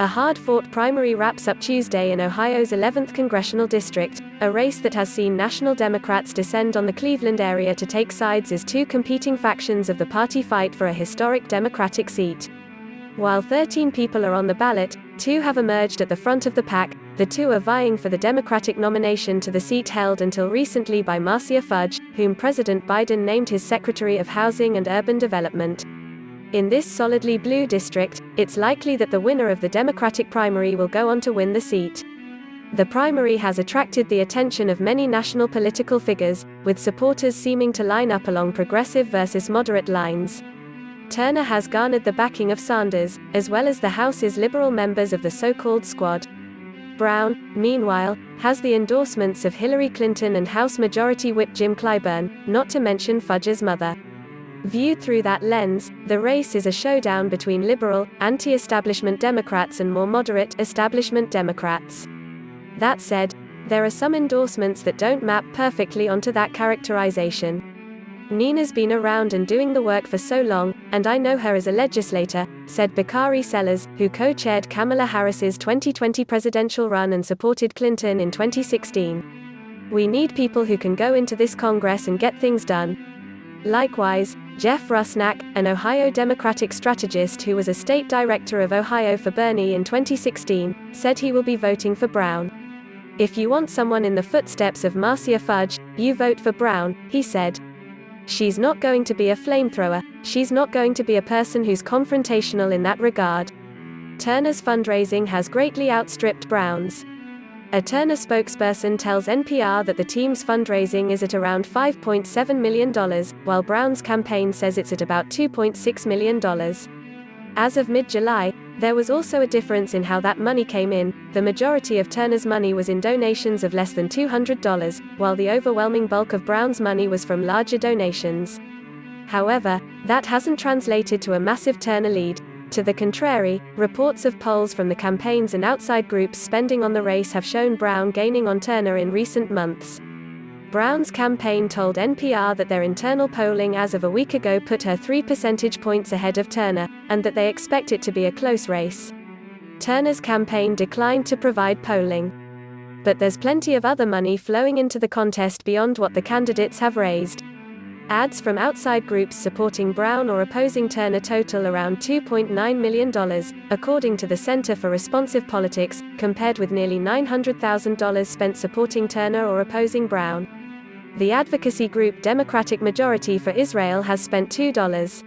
A hard-fought primary wraps up Tuesday in Ohio's 11th congressional district, a race that has seen national Democrats descend on the Cleveland area to take sides as two competing factions of the party fight for a historic Democratic seat. While 13 people are on the ballot, 2 have emerged at the front of the pack. The 2 are vying for the Democratic nomination to the seat held until recently by Marcia Fudge, whom President Biden named his Secretary of Housing and Urban Development. In this solidly blue district, it's likely that the winner of the Democratic primary will go on to win the seat. The primary has attracted the attention of many national political figures, with supporters seeming to line up along progressive versus moderate lines. Turner has garnered the backing of Sanders, as well as the House's liberal members of the so-called Squad. Brown, meanwhile, has the endorsements of Hillary Clinton and House Majority Whip Jim Clyburn, not to mention Fudge's mother. Viewed through that lens, the race is a showdown between liberal, anti-establishment Democrats and more moderate, establishment Democrats. That said, there are some endorsements that don't map perfectly onto that characterization. Nina's been around and doing the work for so long, and I know her as a legislator, said Bakari Sellers, who co-chaired Kamala Harris's 2020 presidential run and supported Clinton in 2016. We need people who can go into this Congress and get things done. Likewise, Jeff Rusnak, an Ohio Democratic strategist who was a state director of Ohio for Bernie in 2016, said he will be voting for Brown. If you want someone in the footsteps of Marcia Fudge, you vote for Brown, he said. She's not going to be a flamethrower, she's not going to be a person who's confrontational in that regard. Turner's fundraising has greatly outstripped Brown's. A Turner spokesperson tells NPR that the team's fundraising is at around $5.7 million, while Brown's campaign says it's at about $2.6 million. As of mid-July, there was also a difference in how that money came in. The majority of Turner's money was in donations of less than $200, while the overwhelming bulk of Brown's money was from larger donations. However, that hasn't translated to a massive Turner lead. To the contrary, reports of polls from the campaigns and outside groups spending on the race have shown Brown gaining on Turner in recent months. Brown's campaign told NPR that their internal polling as of a week ago put her 3 percentage points ahead of Turner, and that they expect it to be a close race. Turner's campaign declined to provide polling. But there's plenty of other money flowing into the contest beyond what the candidates have raised. Ads from outside groups supporting Brown or opposing Turner total around $2.9 million, according to the Center for Responsive Politics, compared with nearly $900,000 spent supporting Turner or opposing Brown. The advocacy group Democratic Majority for Israel has spent $2.